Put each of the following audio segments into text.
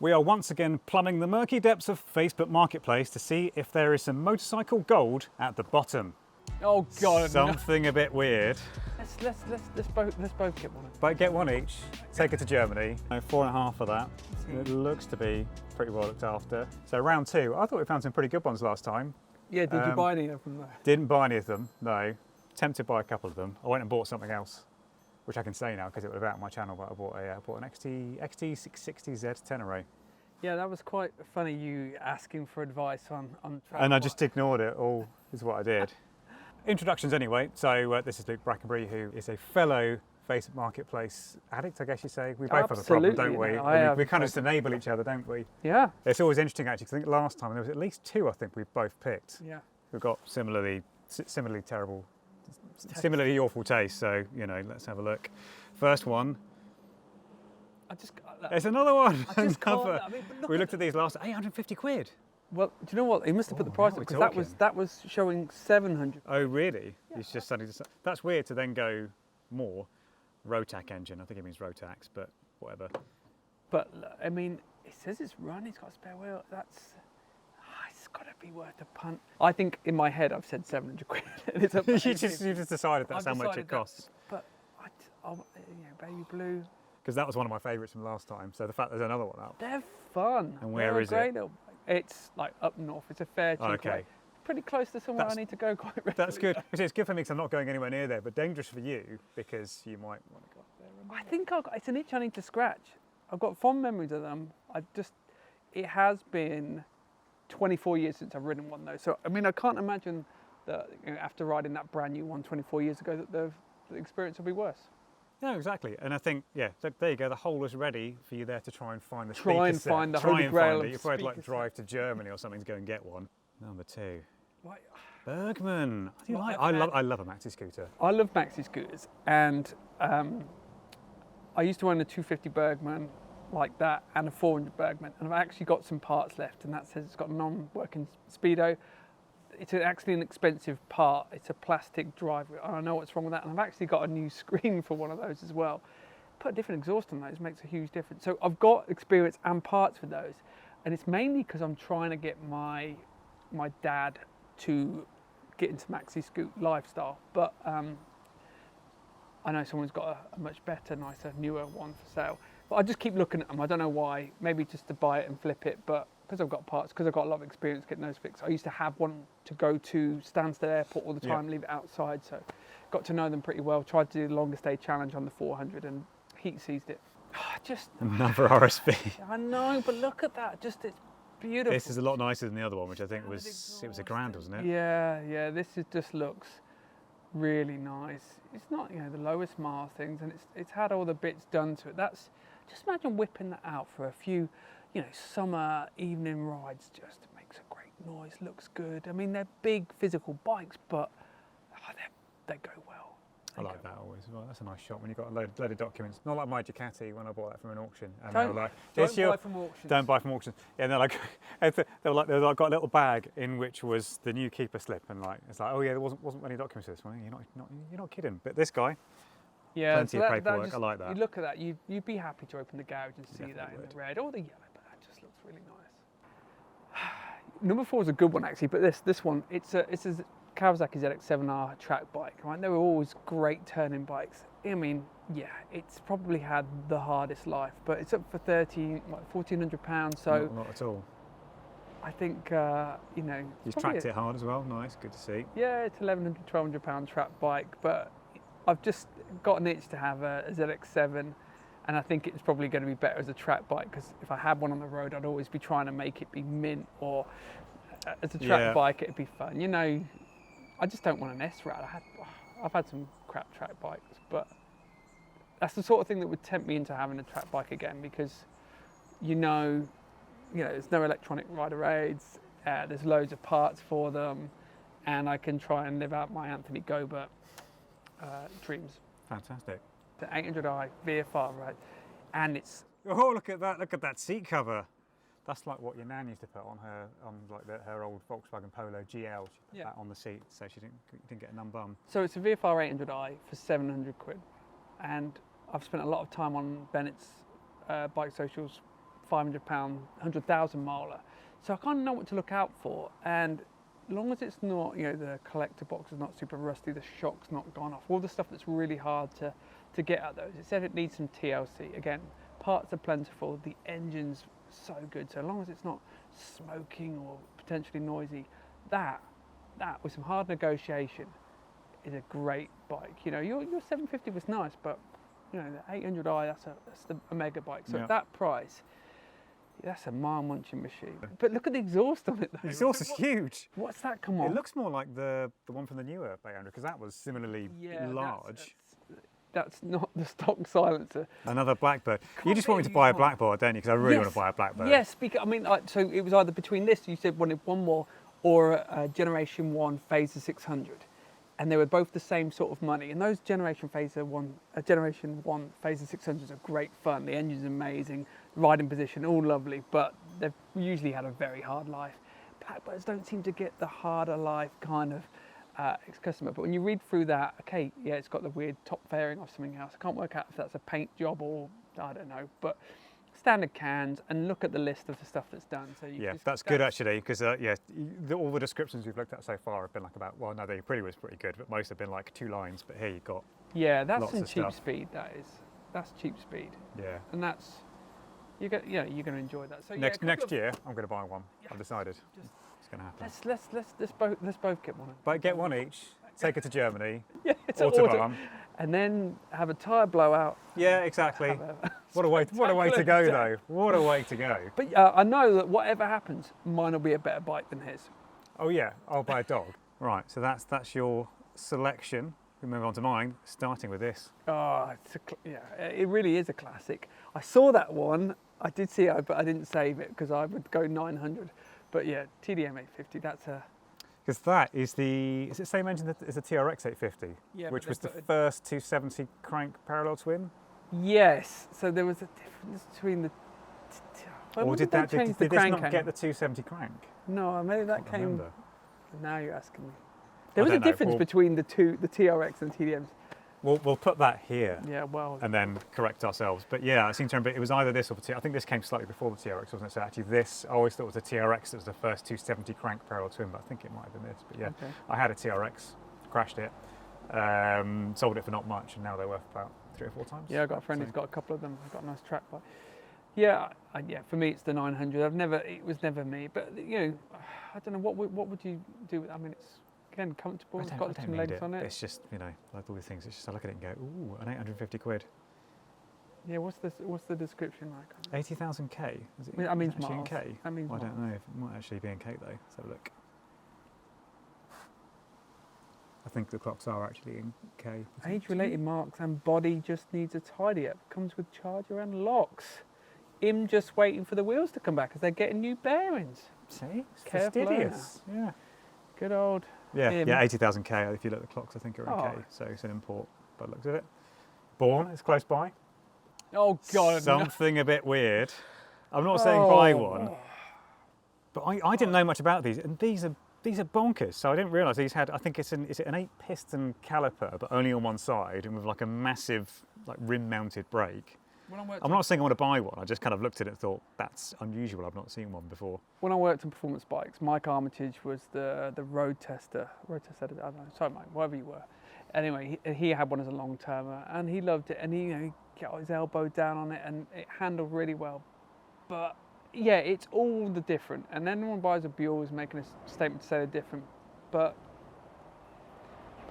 We are once again plumbing the murky depths of Facebook Marketplace to see if there is some motorcycle gold at the bottom. Oh God! Something a bit weird. Let's both get one. But get one each. Take it to Germany. 4.5 for that. It looks to be pretty well looked after. So round 2. I thought we found some pretty good ones last time. Yeah. Did you buy any of them though? Didn't buy any of them. No. Tempted by a couple of them. I went and bought something else, which I can say now because it would have been out on my channel. But I bought an XT660Z 10 array. Yeah, that was quite funny. You asking for advice on travel. And I just ignored it all. Is what I did. Introductions anyway. So this is Luke Brackenbury, who is a fellow Facebook Marketplace addict, I guess you say. We both have a problem, don't we? We kind of just enable each other, don't we? Yeah. It's always interesting actually, because I think last time there was at least 2 I think we both picked. Yeah. We've got similarly terrible, similarly awful taste. So, you know, let's have a look. First one. There's another one. We looked at these last, 850 quid. Well, do you know what? He must have put the price up because that was showing 700. Oh, really? Yeah, he's just starting to. That's weird to then go more. Rotax engine. I think it means Rotax, but whatever. But I mean, it says it's run. It's got a spare wheel. It's got to be worth a punt. I think in my head I've said 700 quid. And it's you just decided that's how much it costs. But baby blue. Because that was one of my favourites from last time. So the fact there's another one up. They're fun. And where is it? It's like up north. It's a fair chunk away. Pretty close to somewhere I need to go quite regularly. That's good. It's good for me because I'm not going anywhere near there, but dangerous for you because you might want to go up there. I think it's an itch I need to scratch. I've got fond memories of them. It has been 24 years since I've ridden one though. So, I mean, I can't imagine that after riding that brand new one 24 years ago that the experience will be worse. No, exactly. And I think, yeah, there you go. The hole is ready for you there to try and find the Try and find the holy grail. You probably like drive to Germany or something to go and get one. Number 2. What? Bergman. I love a maxi scooter. I love maxi scooters, and I used to own a 250 Burgman like that and a 400 Burgman, and I've actually got some parts left, and that says it's got a non-working speedo. It's actually an expensive part. It's a plastic drive wheel. I know what's wrong with that, and I've actually got a new screen for one of those as well. Put a different exhaust on those makes a huge difference. So I've got experience and parts for those, and it's mainly because I'm trying to get my dad to get into maxi scoot lifestyle. But I know someone's got a much better, nicer, newer one for sale. But I just keep looking at them. I don't know why. Maybe just to buy it and flip it, but because I've got parts, because I've got a lot of experience getting those fixed. I used to have one to go to Stansted Airport all the time, leave it outside. So got to know them pretty well. Tried to do the longest day challenge on the 400 and heat seized it. Just another RSV. I know, but look at that. Just it's beautiful. This is a lot nicer than the other one, which I think was $1 grand, wasn't it? Yeah. This just looks really nice. It's not the lowest mile things, and it's had all the bits done to it. Just imagine whipping that out for a few, summer evening rides. Just makes a great noise. Looks good. I mean, they're big physical bikes, but they go well. I like that always. Well, that's a nice shot when you've got a load of documents. Not like my Ducati when I bought that from an auction. And don't buy from auctions. Don't buy from auctions. Yeah, and they've got a little bag in which was the new keeper slip, and it's like, oh yeah, there wasn't many documents for this one. You're not kidding. But this guy, plenty of paperwork. I like that. You look at that, you'd be happy to open the garage and see that in the red or the yellow, but that just looks really nice. Number 4 is a good one actually, but this one, it's a Kawasaki ZX7R track bike, right? They were always great turning bikes. I mean, yeah, it's probably had the hardest life, but it's up for £1,400. So not at all. I think You've tracked it hard as well. Nice, good to see. Yeah, it's £1,100, £1,200 track bike, but I've just got an itch to have a ZX7, and I think it's probably going to be better as a track bike because if I had one on the road, I'd always be trying to make it be mint, or as a track bike, it'd be fun. I just don't want an S-Rad. I've had some crap track bikes, but that's the sort of thing that would tempt me into having a track bike again because, there's no electronic rider aids, there's loads of parts for them, and I can try and live out my Anthony Gobert dreams. Fantastic. The 800i VFR, right? And it's... Oh, look at that seat cover. That's like what your nan used to put on her old Volkswagen Polo GL. She put that on the seat so she didn't get a numb bum. So it's a VFR 800i for 700 quid. And I've spent a lot of time on Bennett's bike socials £500, 100,000 miler. So I kind of know what to look out for, and as long as it's not, you know, the collector box is not super rusty, the shock's not gone off, all the stuff that's really hard to get at those. It said it needs some TLC. Again, parts are plentiful, the engine's so good, so as long as it's not smoking or potentially noisy, that with some hard negotiation is a great bike. You know, your 750 was nice, but you know, the 800i, that's a mega bike. So at that price, that's a mile-munching machine. But look at the exhaust on it though. The exhaust is huge. What's that come on? It looks more like the one from the newer 800, because that was similarly large. That's not the stock silencer. Another Blackbird. You just want me to buy a Blackbird, don't you? Because I really want to buy a Blackbird. Yes, because, I mean, so it was either between this, you said wanted one more, or a Generation 1 Phaser 600. And they were both the same sort of money. And those Generation 1 Phaser 600s are great fun. The engine's amazing, riding position, all lovely, but they've usually had a very hard life. Blackbirds don't seem to get the harder life kind of ex-customer. But when you read through that, okay, yeah, it's got the weird top fairing or something else. I can't work out if that's a paint job or I don't know, but standard cans, and look at the list of the stuff that's done. So that's good actually, because all the descriptions we've looked at so far have been like about, well, no, the pretty was pretty good, but most have been like 2 lines. But here you've got that's some cheap speed. That's cheap speed. Yeah, and that's you're going to enjoy that. So next year I'm going to buy one. I've decided it's going to happen. Let's both get one. But get one each. Take it to Germany. It's Autobahn. And then have a tyre blowout. Yeah, exactly. What a way to go, though. What a way to go. But I know that whatever happens, mine will be a better bike than his. Oh yeah, I'll buy a dog. Right, so that's your selection. We move on to mine, starting with this. Oh, it really is a classic. I saw that one. I did see it, but I didn't save it because I would go 900. But yeah, TDM850. That's a. Because that is is it the same engine as the TRX 850, which was the first 270 crank parallel twin? Yes. So there was a difference between the. Or did this not get the 270 crank? No, maybe that came. Remember. Now you're asking me. There was a difference between the TRX and TDMs. We'll put that here. Yeah, well. And then correct ourselves. But yeah, I seem to remember it was either this or the TRX. I think this came slightly before the TRX, wasn't it? So actually this, I always thought it was the TRX that was the first 270 crank parallel twin, but I think it might have been this. But yeah, I had a TRX, crashed it, sold it for not much, and now they're worth about 3 or 4 times. Yeah, I've got a friend who's got a couple of them. I've got a nice track bike. Yeah, for me it's the 900. It was never me. But you know, I don't know, what would you do with it? I mean, it's again comfortable, it's got some legs on it. It's just, you know, like all these things, it's just I look at it and go, ooh, an 850 quid. Yeah, what's the description like? 80,000 K. Is it that means actually miles. in K? That means I don't know if it might actually be in K though. Let's have a look. I think the clocks are actually in K. Age-related marks and body just needs a tidy up. Comes with charger and locks. I'm just waiting for the wheels to come back because they're getting new bearings. See? It's fastidious. Yeah. Good old. Yeah, 80,000 K. If you look at the clocks, I think are in K. So it's an import by the looks of it. Born is close by. Oh God. Something a bit weird. I'm not saying buy one, but I didn't know much about these, and these are bonkers. So I didn't realise these had. I think is it an 8-piston caliper, but only on one side, and with like a massive like rim-mounted brake. I'm not saying I want to buy one. I just kind of looked at it and thought that's unusual. I've not seen one before. When I worked on performance bikes, Mike Armitage was the road tester. I don't know. Sorry, Mike, wherever you were. Anyway, he had one as a long termer, and he loved it. And he got his elbow down on it, and it handled really well. But yeah, it's all the different. And anyone buys a Buell is making a statement to say they're different, but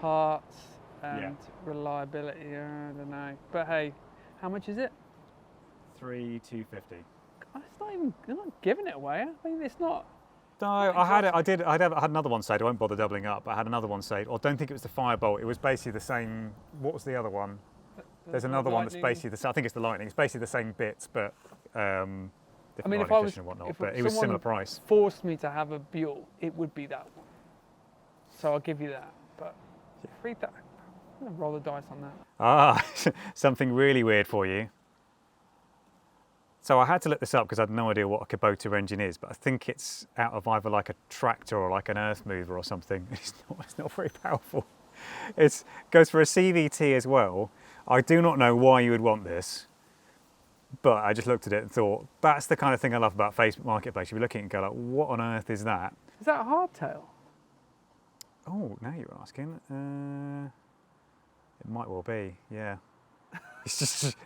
parts and reliability, I don't know. But hey, how much is it? 3,250. You're not giving it away. I mean, it's not. No, I had it. I had another one saved. I won't bother doubling up. I had another one saved. I don't think it was the Firebolt. It was basically the same. What was the other one? There's another one that's basically the same. I think it's the Lightning. It's basically the same bits, but different if I was, and whatnot. But it was similar price. Forced me to have a Buell, it would be that one. So I'll give you that. But read that. I'm gonna roll the dice on that. Something really weird for you. So I had to look this up because I had no idea what a Kubota engine is, but I think it's out of either like a tractor or like an earth mover or something. It's not very powerful. It goes for a CVT as well. I do not know why you would want this, But I just looked at it and thought, that's the kind of thing I love about Facebook Marketplace. You'll be looking and go like, what on earth is that? Is that a hardtail? Oh, now you're asking. It might well be, yeah. It's just,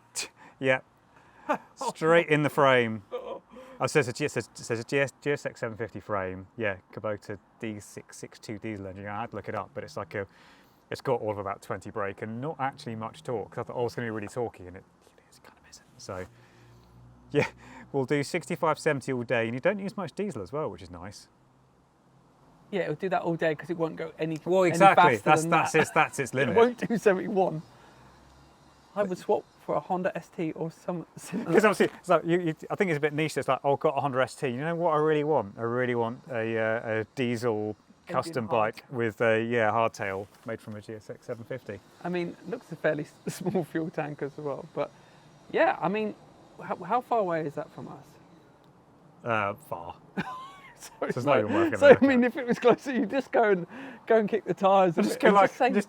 yeah, straight in the frame. Oh, it says a GSX750 frame. Yeah, Kubota D662 diesel engine. I had to look it up, but it's like it's got all of about 20 brake and not actually much torque. I thought, oh, it's going to be really torquey, and it kind of isn't. So, yeah, we'll do 65, 70 all day, and you don't use much diesel as well, which is nice. Yeah, it'll do that all day because it won't go any well, exactly. Any faster That's its limit. It won't do 71. I would swap for a Honda ST or some similar. Because obviously, so I think it's a bit niche. It's like, oh, I've got a Honda ST. You know what I really want? I really want a diesel custom bike with a hardtail made from a GSX750. I mean, it looks a fairly small fuel tank as well, but yeah, I mean, how far away is that from us? Far. So it's not even working. So I mean, if it was closer, you just go and kick the tyres. And just go like, why did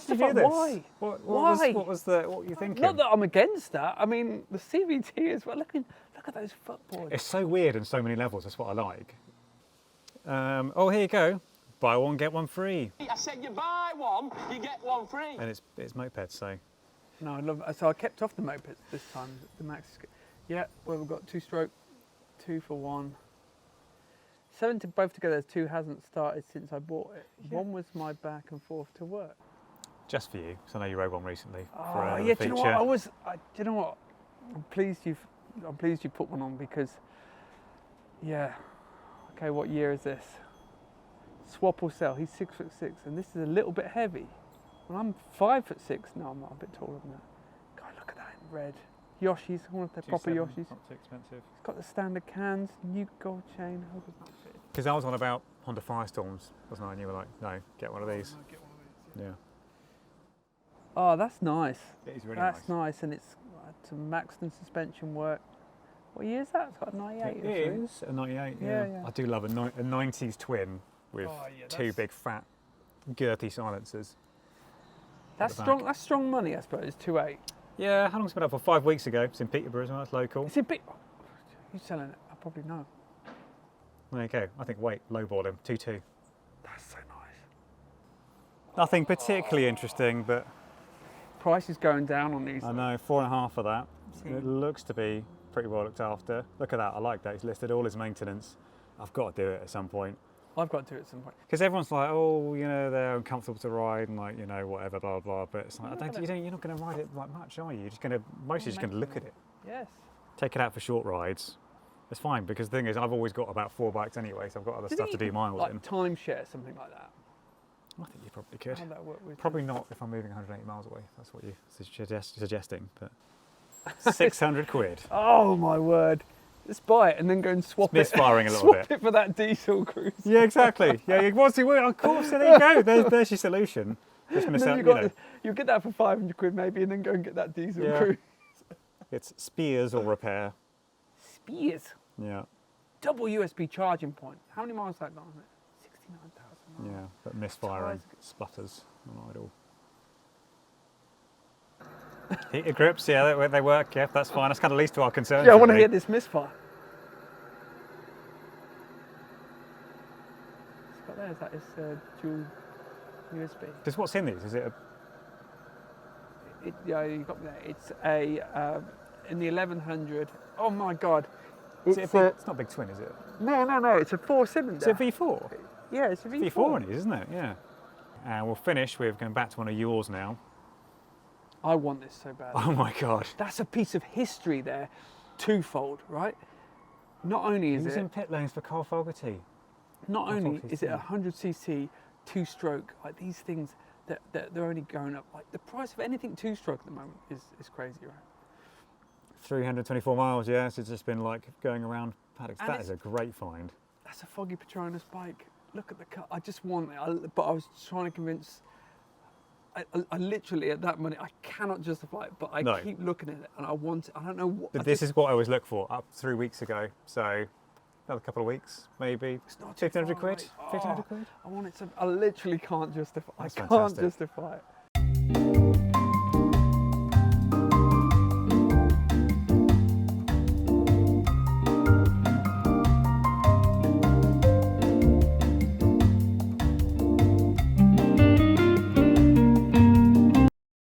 you do this? Why? What were you thinking? Not that I'm against that. I mean, the CVT is well. Look at those footboards. It's so weird on so many levels. That's what I like. Oh, here you go. Buy one, get one free. I said you buy one, you get one free. And it's mopeds, so. No, I love. So I kept off the mopeds this time. The Max. Yeah, well, we've got 2-stroke, 2 for 1. 7 to both together, 2 hasn't started since I bought it. Yeah. 1 was my back and forth to work. Just for you, because I know you rode one recently. Oh, yeah, do you know what? Do you know what? I'm pleased you put one on because, yeah. Okay, what year is this? Swap or sell. He's 6'6", and this is a little bit heavy. Well, I'm 5'6". No, I'm not, a bit taller than that. God, look at that in red. Yoshi's, one of the proper Yoshis. Not too expensive. It's got the standard cans, new gold chain. Because I was on about Honda Firestorms, wasn't I? And you were like, no, get one of these. No, get one of these, yeah. Oh, that's nice. It is really nice. That's nice, and it's some Maxton suspension work. What year is that? It's got a 98. It is a 98. Yeah. I do love a 90s twin with 2 big fat girthy silencers. That's strong. That's strong money, I suppose. 2.8. Yeah, how long's it been up for? 5 weeks ago. It's in Peterborough as well. It's local. It's in Peterborough. Who's selling it? I probably know. There you go. I think lowball him. 2.2. That's so nice. Nothing particularly interesting, but price is going down on these. I know, 4.5 for that. It looks to be pretty well looked after. Look at that. I like that. He's listed all his maintenance. I've got to do it at some point. I've got to do it at some point. Because everyone's like, oh, you know, they're uncomfortable to ride and like, you know, whatever, blah, blah, but it's like, you're not going to ride it like much, are you? You're just going to, mostly just going to look at it. Yes. Take it out for short rides. It's fine, because the thing is, I've always got about 4 bikes anyway, so I've got other stuff to do miles in. Timeshare, something like that? I think you probably could. How'd that work with probably not if I'm moving 180 miles away. That's what you're suggesting, but 600 quid. Oh my word. Let's buy it and then go and swap it. Misfiring a little bit. Swap it for that diesel cruise. Yeah, exactly. Yeah, of course, so there you go. There's your solution. Just miss out, you'll get that for 500 quid maybe and then go and get that diesel cruise. It's Spears or repair. Spears? Yeah. Double USB charging point. How many miles has that got on it? 69,000 miles. Yeah, but misfiring, splutters on idle. Heated grips, yeah, they work, yeah, that's fine. That's kind of least to our concerns. Yeah, I want to hear this misfire. It's got there, is that is dual USB. Just what's in these? Is it a... Yeah, you got me there. It's a, in the 1100, oh my God. It's not a big twin, is it? No, it's a 4-cylinder. It's a V4? Yeah, it's a V4. V4 it is, isn't it? Yeah. And we'll finish with going back to one of yours now. I want this so bad. Oh my God. That's a piece of history there, twofold, right? Not only is it... He was in pit lanes for Carl Fogarty. Not only is it a 100cc 2-stroke, like these things, that they're only going up. Like the price of anything 2-stroke at the moment is crazy, right? 324 miles, yeah, so it's just been like going around paddocks. That is a great find. That's a Foggy Patronus bike. Look at the car. I just want it, but I was trying to convince... I literally, at that money, I cannot justify it, but I keep looking at it and I want it. I don't know what... But this is what I always look for, up 3 weeks ago. So, another couple of weeks, maybe. It's not 1,500 quid? 1,500 quid? I want it to... I literally can't justify it. That's I can't fantastic. justify it.